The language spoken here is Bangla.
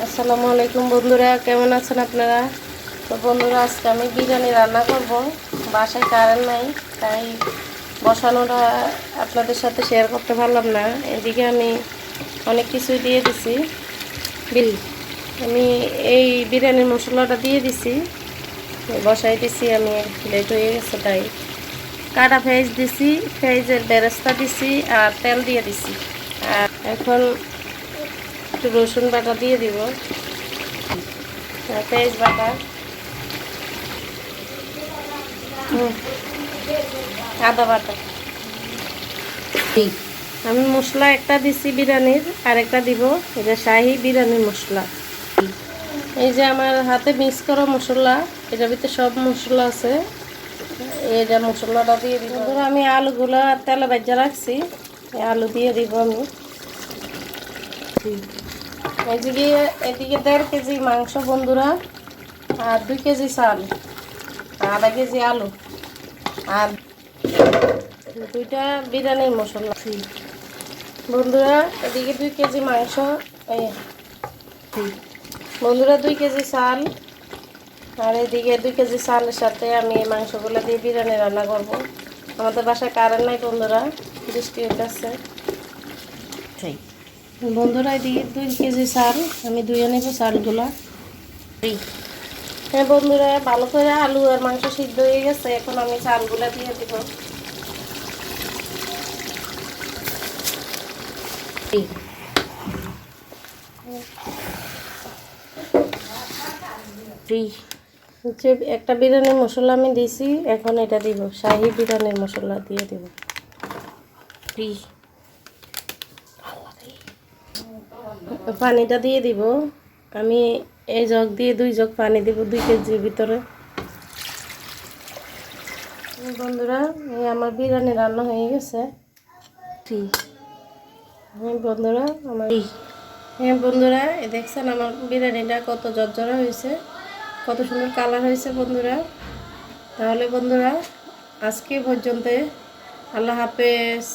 আসসালামু আলাইকুম বন্ধুরা, কেমন আছেন আপনারা? তো বন্ধুরা, আজকে আমি বিরিয়ানি রান্না করব। বাসায় কারেন্ট নাই, তাই বসানোটা আপনাদের সাথে শেয়ার করতে পারলাম না। এদিকে আমি অনেক কিছুই দিয়ে দিছি। আমি এই বিরিয়ানির মশলাটা দিয়ে দিছি, বসাই দিছি। আমি লেট হয়ে গেছে তাই কাটা পেঁয়াজ দিছি, পেঁয়াজের বেরেস্তা দিছি আর তেল দিয়ে দিছি। আর এখন একটু রসুন বাটা দিয়ে দিব, পেঁয়াজ বাটা, আদা বাটা। আমি মশলা একটা দিছি বিরিয়ানির, আর একটা দিব এটা শাহি বিরিয়ানির মশলা। এই যে আমার হাতে মিক্স করা মশলা, এটার ভিতরে সব মশলা আছে। এটা মশলাটা দিয়ে দিব। ধরো আমি আলুগুলো তেলে ভেজে রাখছি, এই আলু দিয়ে দিব আমি। এদিকে 1.5 কেজি মাংস বন্ধুরা, আর 2 কেজি চাল, আধা কেজি আলু, আর 2টা বিরিয়ানির মশলা বন্ধুরা। এদিকে 2 কেজি মাংস, বন্ধুরা 2 কেজি চাল, আর এদিকে 2 কেজি চালের সাথে আমি এই মাংসগুলো দিয়ে বিরিয়ানি রান্না করব। আমাদের বাসায় কারেন্ট নাই বন্ধুরা, বৃষ্টি হইতেছে। বন্ধুরা এদিকে 2 কেজি চাল আমি ধুয়ে নেব চালগুলা। হ্যাঁ বন্ধুরা, ভালো করে আলু আর মাংস সিদ্ধ হয়ে গেছে, এখন আমি চালগুলা দিয়ে দিব। হচ্ছে একটা বিরিয়ানির মশলা আমি দিছি, এখন এটা দিব, শাহি বিরিয়ানির মশলা দিয়ে দিব। পানিটা দিয়ে দিব আমি, এই জগ দিয়ে 2 জগ পানি দিব 2 কেজির ভিতরে। বন্ধুরা, এই আমার বিরিয়ানি রান্না হয়ে গেছে। বন্ধুরা আমার, হ্যাঁ বন্ধুরা, দেখছেন আমার বিরিয়ানিটা কত ঝরঝরা হয়েছে, কত সুন্দর কালার হয়েছে বন্ধুরা। তাহলে বন্ধুরা, আজকে পর্যন্ত, আল্লাহ হাফেজ।